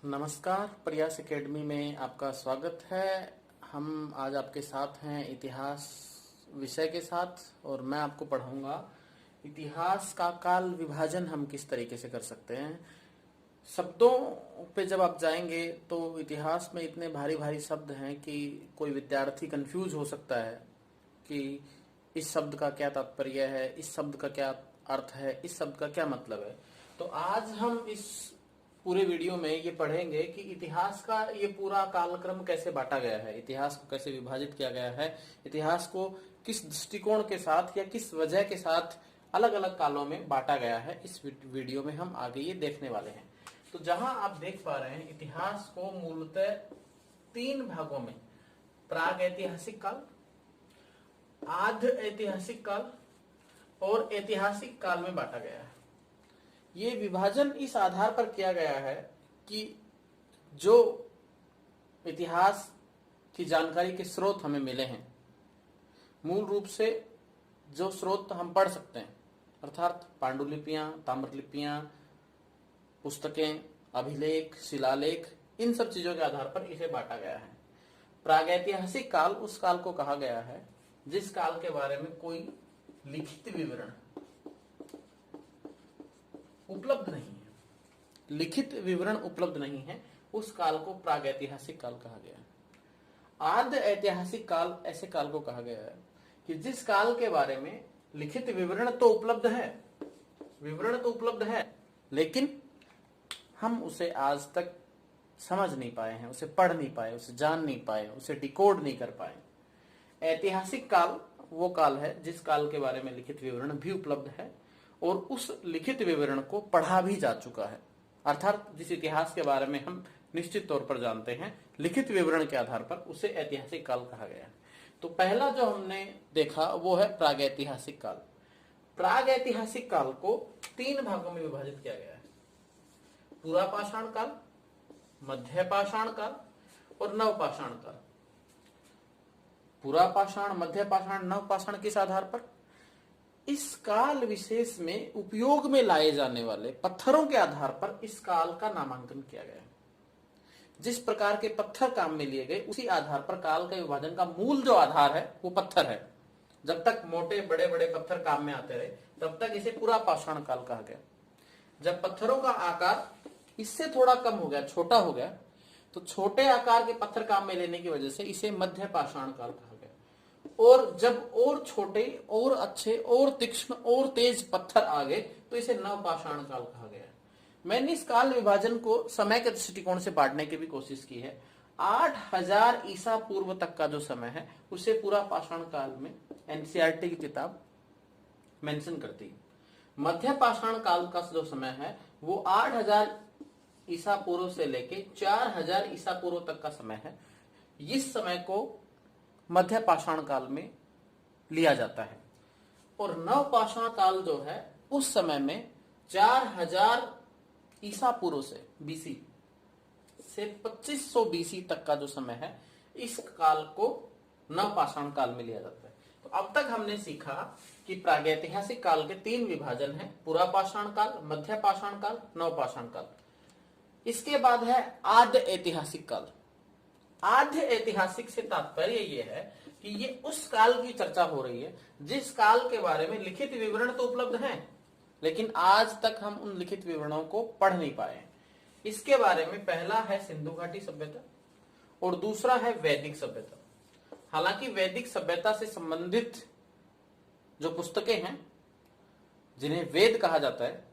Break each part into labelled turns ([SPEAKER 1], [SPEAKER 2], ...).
[SPEAKER 1] नमस्कार, प्रयास एकेडमी में आपका स्वागत है। हम आज आपके साथ हैं इतिहास विषय के साथ और मैं आपको पढ़ाऊंगा इतिहास का काल विभाजन हम किस तरीके से कर सकते हैं। शब्दों पे जब आप जाएंगे तो इतिहास में इतने भारी भारी शब्द हैं कि कोई विद्यार्थी कंफ्यूज हो सकता है कि इस शब्द का क्या तात्पर्य है, इस शब्द का क्या अर्थ है, इस शब्द का क्या मतलब है। तो आज हम इस पूरे वीडियो में ये पढ़ेंगे कि इतिहास का ये पूरा कालक्रम कैसे बांटा गया है, इतिहास को कैसे विभाजित किया गया है, इतिहास को किस दृष्टिकोण के साथ या किस वजह के साथ अलग अलग कालों में बांटा गया है। इस वीडियो में हम आगे ये देखने वाले हैं। तो जहां आप देख पा रहे हैं, इतिहास को मूलतः तीन भागों में, प्राग ऐतिहासिक काल, आध ऐतिहासिक काल और ऐतिहासिक काल में बांटा गया है। ये विभाजन इस आधार पर किया गया है कि जो इतिहास की जानकारी के स्रोत हमें मिले हैं, मूल रूप से जो स्रोत हम पढ़ सकते हैं, अर्थात पांडुलिपियां, ताम्रलिपियां, पुस्तकें, अभिलेख, शिलालेख, इन सब चीजों के आधार पर इसे बांटा गया है। प्रागैतिहासिक काल उस काल को कहा गया है जिस काल के बारे में कोई लिखित विवरण उपलब्ध नहीं है, लिखित विवरण उपलब्ध नहीं है, उस काल को प्रागैतिहासिक काल कहा गया है। आद्य ऐतिहासिक काल ऐसे काल को कहा गया है कि जिस काल के बारे में लिखित विवरण तो उपलब्ध है, लेकिन हम उसे आज तक समझ नहीं पाए हैं, उसे पढ़ नहीं पाए, उसे जान नहीं पाए, उसे डिकोड नहीं कर पाए। ऐतिहासिक काल वो काल है जिस काल के बारे में लिखित विवरण भी उपलब्ध है और उस लिखित विवरण को पढ़ा भी जा चुका है, अर्थात जिस इतिहास के बारे में हम निश्चित तौर पर जानते हैं लिखित विवरण के आधार पर, उसे ऐतिहासिक काल कहा गया है। तो पहला जो हमने देखा वो है प्रागैतिहासिक काल। प्रागैतिहासिक काल को तीन भागों में विभाजित किया गया है: पुरापाषाण काल, मध्य पाषाण काल और नवपाषाण काल। पुरापाषाण, मध्य पाषाण, नवपाषाण किस आधार पर? इस काल विशेष में उपयोग में लाए जाने वाले पत्थरों के आधार पर इस काल का नामांकन किया गया है। जिस प्रकार के पत्थर काम में लिए गए उसी आधार पर काल का विभाजन का मूल जो आधार है वो पत्थर है। जब तक मोटे बड़े बड़े पत्थर काम में आते रहे तब तक इसे पुरापाषाण काल कहा गया। जब पत्थरों का आकार इससे थोड़ा कम हो गया, छोटा हो गया, तो छोटे आकार के पत्थर काम में लेने की वजह से इसे मध्य पाषाण काल कहा गया। और जब और छोटे और अच्छे और तीक्ष्ण और तेज पत्थर आ गए तो इसे नवपाषाण काल कहा गया। मैंने इस काल विभाजन को समय के दृष्टिकोण से बांटने की भी कोशिश की है। 8000 ईसा पूर्व तक का जो समय है उसे पूरा पाषाण काल में एनसीईआरटी की किताब मेंशन करती है। मध्य पाषाण काल का जो समय है वो 8000 ईसा पूर्व से लेके 4000 ईसा पूर्व तक का समय है। इस समय को मध्य पाषाण काल में लिया जाता है। और नवपाषाण काल जो है उस समय में 4000 ईसा पूर्व से बीसी से 2500 बीसी तक का जो समय है, इस काल को नवपाषाण काल में लिया जाता है। तो अब तक हमने सीखा कि प्रागैतिहासिक काल के तीन विभाजन हैं: पुरापाषाण काल, मध्य पाषाण काल, नवपाषाण काल। इसके बाद है आद्य ऐतिहासिक काल। आद्य ऐतिहासिक से तात्पर्य यह है कि ये उस काल की चर्चा हो रही है जिस काल के बारे में लिखित विवरण तो उपलब्ध हैं, लेकिन आज तक हम उन लिखित विवरणों को पढ़ नहीं पाए हैं। इसके बारे में पहला है सिंधु घाटी सभ्यता और दूसरा है वैदिक सभ्यता। हालांकि वैदिक सभ्यता से संबंधित जो पुस्तकें हैं जिन्हें वेद कहा जाता है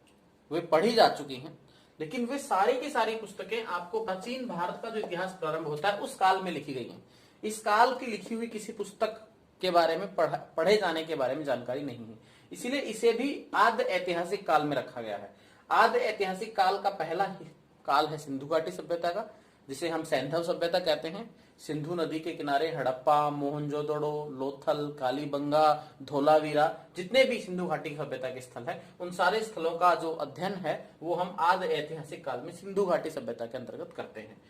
[SPEAKER 1] वे पढ़ी जा चुकी हैं, लेकिन वे सारी की सारी पुस्तकें आपको प्राचीन भारत का जो इतिहास प्रारंभ होता है उस काल में लिखी गई हैं। इस काल की लिखी हुई किसी पुस्तक के बारे में पढ़े जाने के बारे में जानकारी नहीं है, इसीलिए इसे भी आद्य ऐतिहासिक काल में रखा गया है। आद्य ऐतिहासिक काल का पहला काल है सिंधु घाटी सभ्यता का, जिसे हम सैंधव सभ्यता कहते हैं। सिंधु नदी के किनारे हड़प्पा, मोहनजोदड़ो, लोथल, कालीबंगा, धोलावीरा, जितने भी सिंधु घाटी सभ्यता के स्थल है, उन सारे स्थलों का जो अध्ययन है वो हम आद्य ऐतिहासिक काल में सिंधु घाटी सभ्यता के अंतर्गत करते हैं।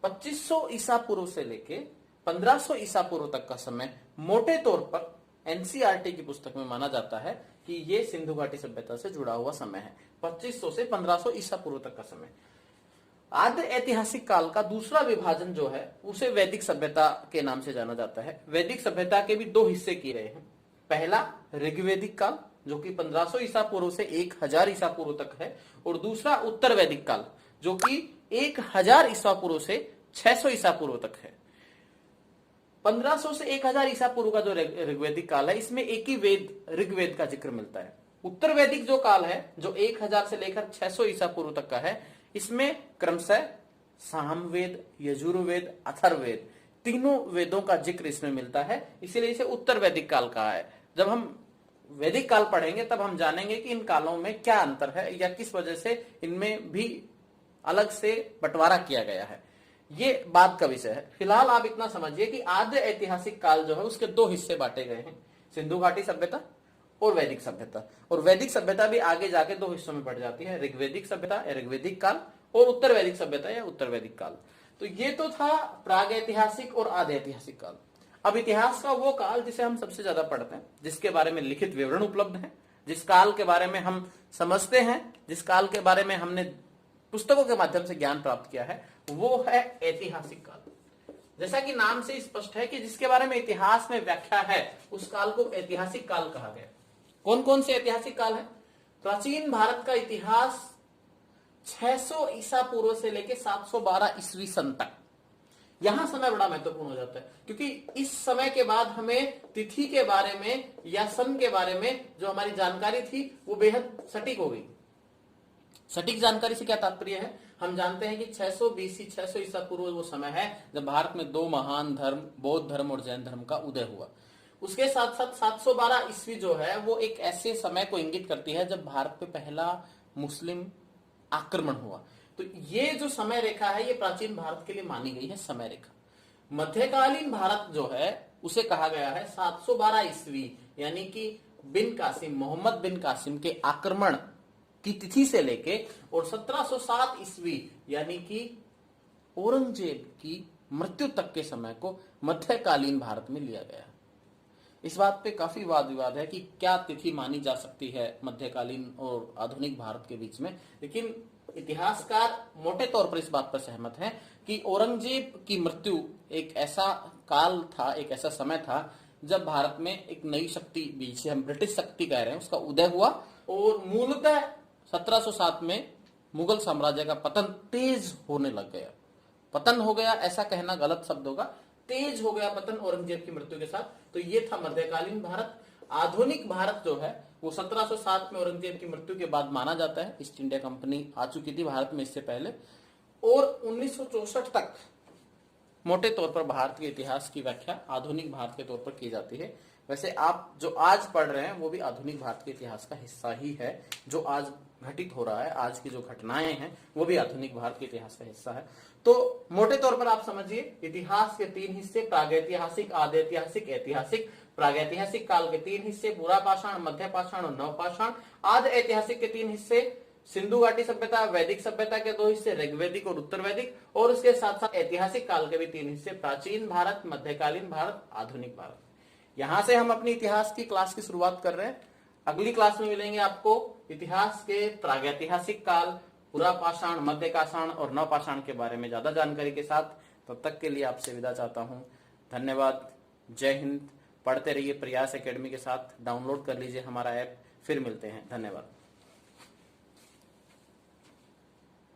[SPEAKER 1] 2500 ईसा पूर्व से लेके 1500 ईसा पूर्व तक का समय मोटे तौर पर एनसीईआरटी की पुस्तक में माना जाता है कि ये सिंधु घाटी सभ्यता से जुड़ा हुआ समय है, 2500 से 1500 ईसा पूर्व तक का समय। आद्य ऐतिहासिक काल का दूसरा विभाजन जो है उसे वैदिक सभ्यता के नाम से जाना जाता है। वैदिक सभ्यता के भी दो हिस्से किए गए हैं। पहला ऋग्वैदिक काल जो कि 1500 ईसा पूर्व से 1000 ईसा पूर्व तक है, और दूसरा उत्तर वैदिक काल जो कि 1000 ईसा पूर्व से 600 ईसा पूर्व तक है। 1500 से 1000 ईसा पूर्व का जो ऋग्वैदिक काल है इसमें एक ही वेद ऋग्वेद का जिक्र मिलता है। उत्तर वैदिक जो काल है जो 1000 से लेकर 600 ईसा पूर्व तक का है, इसमें क्रमशः सामवेद, यजुर्वेद, अथर्ववेद तीनों वेदों का जिक्र इसमें मिलता है, इसीलिए इसे उत्तर वैदिक काल कहा है। जब हम वैदिक काल पढ़ेंगे तब हम जानेंगे कि इन कालों में क्या अंतर है या किस वजह से इनमें भी अलग से बंटवारा किया गया है, ये बात का विषय है। फिलहाल आप इतना समझिए कि आद्य ऐतिहासिक काल जो है उसके दो हिस्से बांटे गए हैं, सिंधु घाटी सभ्यता और वैदिक सभ्यता। और वैदिक सभ्यता भी आगे जाके दो हिस्सों में बढ़ जाती है, ऋग्वैदिक सभ्यता या ऋग्वैदिक काल और उत्तर वैदिक सभ्यता या उत्तर वैदिक काल। तो ये तो था प्राग ऐतिहासिक और आद्य ऐतिहासिक काल। अब इतिहास का वो काल जिसे हम सबसे ज्यादा पढ़ते हैं, जिसके बारे में लिखित विवरण उपलब्ध है, जिस काल के बारे में हम समझते हैं, जिस काल के बारे में हमने पुस्तकों के माध्यम से ज्ञान प्राप्त किया है, वो है ऐतिहासिक काल। जैसा कि नाम से स्पष्ट है कि जिसके बारे में इतिहास में व्याख्या है उस काल को ऐतिहासिक काल कहा गया। कौन कौन से ऐतिहासिक काल है? प्राचीन भारत का इतिहास 600 ईसा पूर्व से लेकर 712 ईस्वी सन तक, यहां समय बड़ा महत्वपूर्ण हो जाता है, क्योंकि इस समय के बाद हमें तिथि के बारे में या सन के बारे में जो हमारी जानकारी थी वो बेहद सटीक हो गई। सटीक जानकारी से क्या तात्पर्य है? हम जानते हैं कि 600 बीसी 600 ईसा पूर्व वो समय है जब भारत में दो महान धर्म, बौद्ध धर्म और जैन धर्म का उदय हुआ। उसके साथ साथ 712 ईस्वी जो है वो एक ऐसे समय को इंगित करती है जब भारत पे पहला मुस्लिम आक्रमण हुआ। तो ये जो समय रेखा है ये प्राचीन भारत के लिए मानी गई है समय रेखा। मध्यकालीन भारत जो है उसे कहा गया है 712 ईस्वी, यानी कि बिन कासिम, मोहम्मद बिन कासिम के आक्रमण की तिथि से लेके और 1707 ईस्वी यानी कि औरंगजेब की मृत्यु तक के समय को मध्यकालीन भारत में लिया गया है। इस बात पे काफी वाद विवाद है कि क्या तिथि मानी जा सकती है मध्यकालीन और आधुनिक भारत के बीच में, लेकिन इतिहासकार मोटे तौर पर इस बात पर सहमत हैं कि औरंगजेब की मृत्यु एक ऐसा काल था, एक ऐसा समय था जब भारत में एक नई शक्ति, जिसे हम ब्रिटिश शक्ति कह रहे हैं, उसका उदय हुआ और मूलतः 1707 में मुगल साम्राज्य का पतन तेज होने लग गया। पतन हो गया ऐसा कहना गलत शब्द होगा, तेज हो गया पतन औरंगजेब की मृत्यु के साथ। तो ये था मध्यकालीन भारत। आधुनिक भारत जो है वो 1707 में औरंगजेब की मृत्यु के बाद माना जाता है। ईस्ट इंडिया कंपनी आ चुकी थी भारत में इससे पहले, और 1964 तक मोटे तौर पर भारत के इतिहास की व्याख्या आधुनिक भारत के तौर पर की जाती है। वैसे आप जो आज पढ़ रहे हैं वो भी आधुनिक भारत के इतिहास का हिस्सा ही है। जो आज घटित हो रहा है, आज की जो घटनाएं हैं वो भी आधुनिक भारत के इतिहास का हिस्सा है। तो मोटे तौर पर आप समझिए इतिहास के तीन हिस्से, प्रागैतिहासिक, आद्यैतिहासिक, ऐतिहासिक। प्रागैतिहासिक काल के तीन हिस्से, पुरापाषाण, मध्य पाषाण और नवपाषाण। आद्य ऐतिहासिक के तीन हिस्से, सिंधु घाटी सभ्यता, वैदिक सभ्यता के दो हिस्से, ऋग्वैदिक और उत्तर वैदिक। और उसके साथ साथ ऐतिहासिक काल के भी तीन हिस्से, प्राचीन भारत, मध्यकालीन भारत, आधुनिक भारत। यहां से हम अपनी इतिहास की क्लास की शुरुआत कर रहे हैं। अगली क्लास में मिलेंगे आपको इतिहास के प्रागैतिहासिक काल, पुरापाषाण, मध्यपाषाण और नवपाषाण के बारे में ज्यादा जानकारी के साथ। तब तक के लिए आपसे विदा चाहता हूं। धन्यवाद। जय हिंद। पढ़ते रहिए प्रयास एकेडमी के साथ। डाउनलोड कर लीजिए हमारा ऐप। फिर मिलते हैं। धन्यवाद।